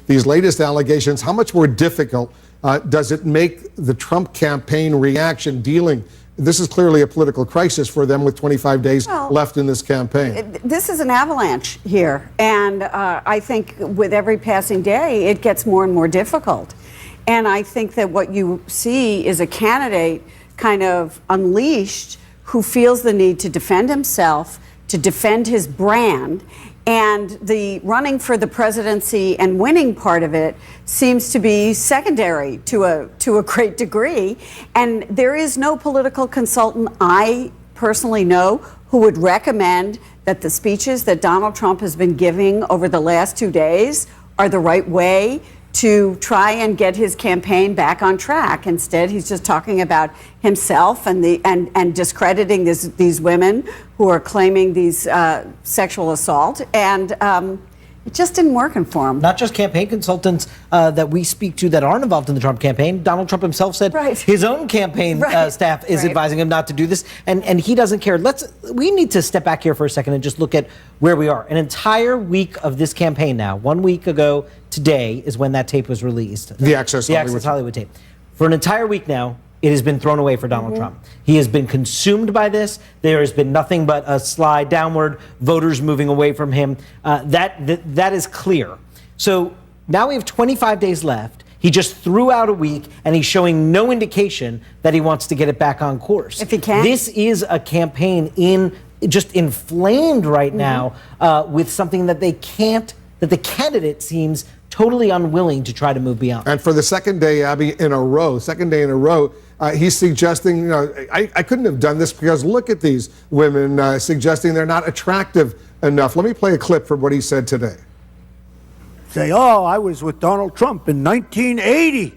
these latest allegations, how much more difficult does it make the Trump campaign reaction dealing? This is clearly a political crisis for them with 25 days left in this campaign. This is an avalanche here. And I think with every passing day, it gets more and more difficult. And I think that what you see is a candidate kind of unleashed who feels the need to defend himself, to defend his brand. And the running for the presidency and winning part of it seems to be secondary to a great degree. And there is no political consultant I personally know who would recommend that the speeches that Donald Trump has been giving over the last 2 days are the right way to try and get his campaign back on track. Instead, he's just talking about himself and discrediting these women who are claiming these sexual assault. And it just didn't work for him. Not just campaign consultants that we speak to that aren't involved in the Trump campaign. Donald Trump himself said his own campaign staff is advising him not to do this, and he doesn't care. We need to step back here for a second and just look at where we are. An entire week of this campaign now. 1 week ago today is when that tape was released. The Access Hollywood tape. For an entire week now, it has been thrown away for Donald Trump. He has been consumed by this. There has been nothing but a slide downward, voters moving away from him. That is clear. So now we have 25 days left. He just threw out a week, and he's showing no indication that he wants to get it back on course. If he can. This is a campaign just inflamed right now with something that they can't, that the candidate seems totally unwilling to try to move beyond. And for the second day, Abby, in a row, he's suggesting, I couldn't have done this because look at these women, suggesting they're not attractive enough. Let me play a clip from what he said today. Say, oh, I was with Donald Trump in 1980.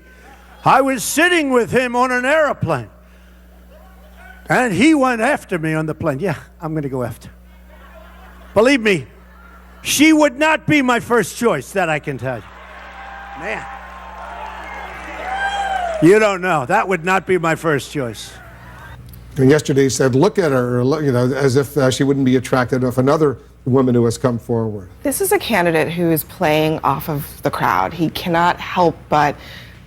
I was sitting with him on an airplane. And he went after me on the plane. Yeah, I'm going to go after. Believe me, she would not be my first choice, that I can tell you. Man. You don't know. That would not be my first choice. And yesterday he said, look at her, as if she wouldn't be attractive enough. Another woman who has come forward. This is a candidate who is playing off of the crowd. He cannot help but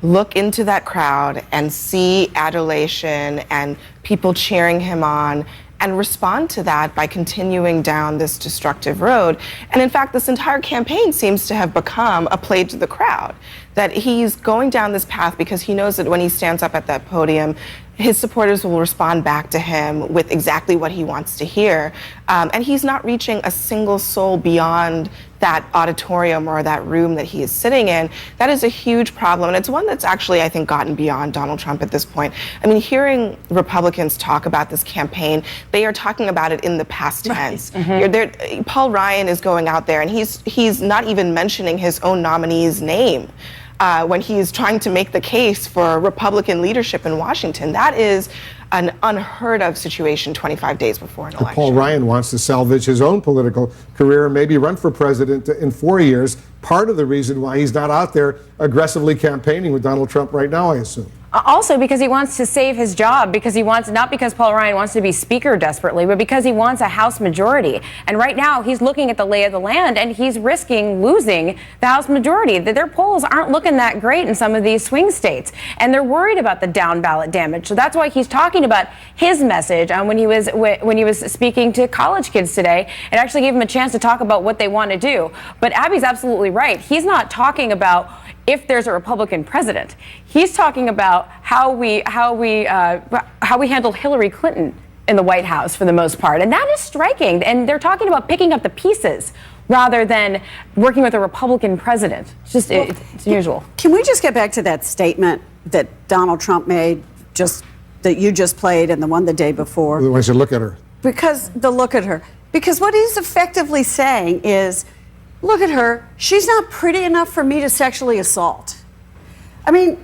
look into that crowd and see adulation and people cheering him on and respond to that by continuing down this destructive road. And in fact, this entire campaign seems to have become a play to the crowd, that he's going down this path because he knows that when he stands up at that podium, his supporters will respond back to him with exactly what he wants to hear. And he's not reaching a single soul beyond that auditorium or that room that he is sitting in. That is a huge problem. And it's one that's actually, I think, gotten beyond Donald Trump at this point. I mean, hearing Republicans talk about this campaign, they are talking about it in the past tense. Paul Ryan is going out there and he's not even mentioning his own nominee's name. When he is trying to make the case for Republican leadership in Washington. That is an unheard of situation 25 days before an election. Paul Ryan wants to salvage his own political career and maybe run for president in 4 years. Part of the reason why he's not out there aggressively campaigning with Donald Trump right now, I assume. Also because he wants to save his job, because he wants, not because Paul Ryan wants to be speaker desperately, but because he wants a House majority. And right now he's looking at the lay of the land and he's risking losing the House majority. Their polls aren't looking that great in some of these swing states. And they're worried about the down ballot damage. So that's why he's talking about his message when he was speaking to college kids today. It actually gave him a chance to talk about what they want to do. But Abby's absolutely right. He's not talking about if there's a Republican president. He's talking about how we handled Hillary Clinton in the White House for the most part. And that is striking. And they're talking about picking up the pieces rather than working with a Republican president. It's unusual. Can we just get back to that statement that Donald Trump made, that you just played, and the one the day before? When I said, look at her. Because what he's effectively saying is, look at her, she's not pretty enough for me to sexually assault. I mean,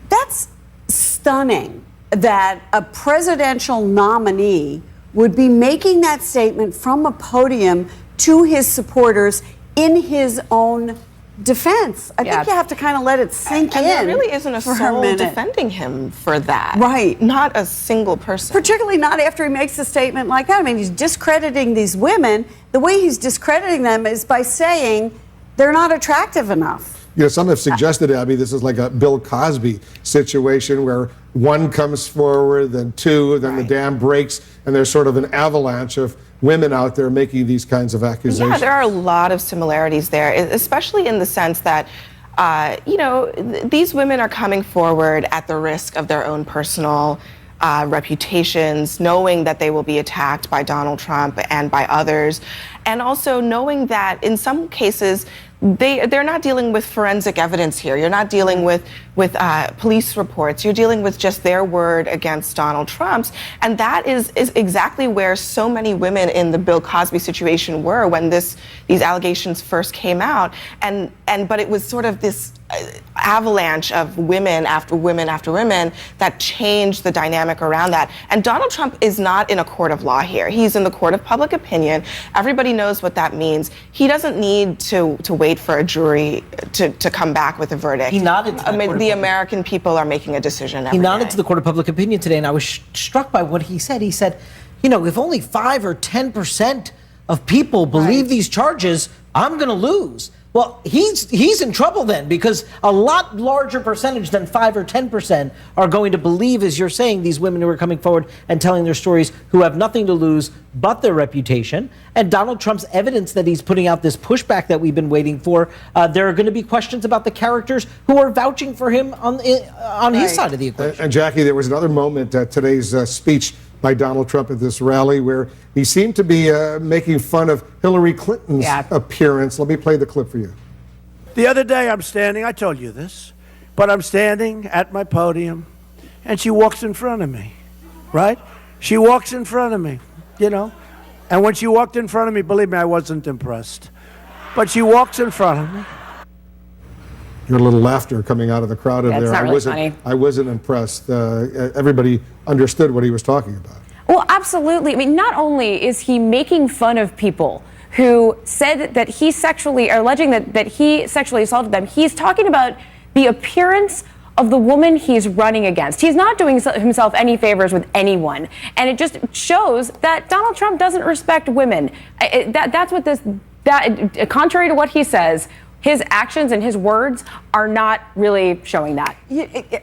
that's stunning that a presidential nominee would be making that statement from a podium to his supporters in his own defense. I think you have to kind of let it sink in. And there really isn't a soul defending him for that. Right. Not a single person. Particularly not after he makes a statement like that. I mean, he's discrediting these women. The way he's discrediting them is by saying they're not attractive enough. some have suggested, Abby, this is like a Bill Cosby situation where one comes forward, then two, then the dam breaks, and there's sort of an avalanche of women out there making these kinds of accusations. Yeah, there are a lot of similarities there, especially in the sense that, these women are coming forward at the risk of their own personal reputations, knowing that they will be attacked by Donald Trump and by others, and also knowing that in some cases they're not dealing with forensic evidence here. You're not dealing with police reports. You're dealing with just their word against Donald Trump's, and that is exactly where so many women in the Bill Cosby situation were when these allegations first came out, but it was sort of this avalanche of women after women after women that changed the dynamic around that. And Donald Trump is not in a court of law here. He's in the court of public opinion. Everybody knows what that means. He doesn't need to wait for a jury to come back with a verdict. He nodded to the American people are making a decision every He nodded day. to the court of public opinion today, and I was struck by what he said. He said, if only 5 or 10% of people believe these charges, I'm going to lose. Well, he's in trouble then, because a lot larger percentage than 5 or 10% are going to believe, as you're saying, these women who are coming forward and telling their stories who have nothing to lose but their reputation. And Donald Trump's evidence that he's putting out this pushback that we've been waiting for, there are going to be questions about the characters who are vouching for him on his side of the equation. And Jackie, there was another moment at today's speech by Donald Trump at this rally where he seemed to be making fun of Hillary Clinton's appearance. Let me play the clip for you. The other day I'm standing, I told you this, but I'm standing at my podium and she walks in front of me, right? She walks in front of me, and when she walked in front of me, believe me, I wasn't impressed. But she walks in front of me. Your little laughter coming out of the crowd over there. Not really funny. I wasn't impressed. Everybody understood what he was talking about. Well, absolutely. I mean, not only is he making fun of people who said that he alleging that he sexually assaulted them, he's talking about the appearance of the woman he's running against. He's not doing himself any favors with anyone. And it just shows that Donald Trump doesn't respect women. That's what contrary to what he says, his actions and his words are not really showing that.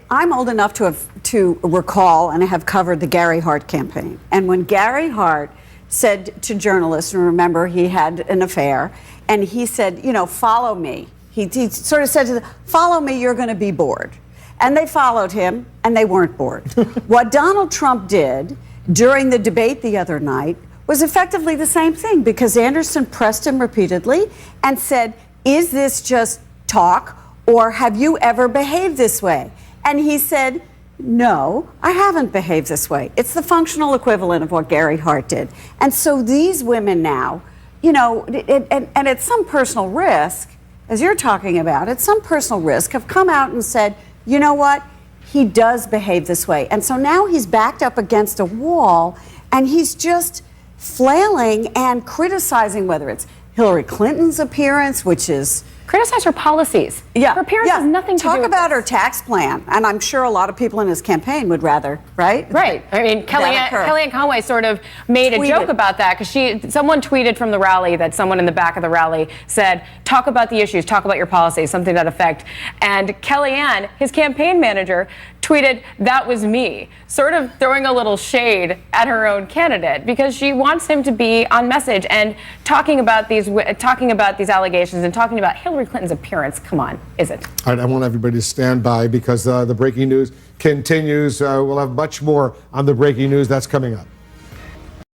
I'm old enough to recall and have covered the Gary Hart campaign. And when Gary Hart said to journalists, and remember he had an affair, and he said, follow me. He sort of said to them, follow me, you're going to be bored. And they followed him, and they weren't bored. What Donald Trump did during the debate the other night was effectively the same thing, because Anderson pressed him repeatedly and said, is this just talk, or have you ever behaved this way? And he said, no, I haven't behaved this way. It's the functional equivalent of what Gary Hart did. And so these women now, and at some personal risk, as you're talking about, at some personal risk, have come out and said, you know what, he does behave this way. And so now he's backed up against a wall, and he's just flailing and criticizing whether it's Hillary Clinton's appearance, which is... Criticize her policies. Her appearance has nothing to do with Talk about her tax plan, and I'm sure a lot of people in his campaign would rather, right? Right. I mean, Kellyanne Conway sort of made a joke about that, because someone tweeted from the rally that someone in the back of the rally said, talk about the issues, talk about your policies, something to that effect. And Kellyanne, his campaign manager, tweeted, that was me, sort of throwing a little shade at her own candidate, because she wants him to be on message and talking about these allegations and talking about Hillary Clinton's appearance. Come on, is it? All right, I want everybody to stand by, because the breaking news continues. We'll have much more on the breaking news that's coming up.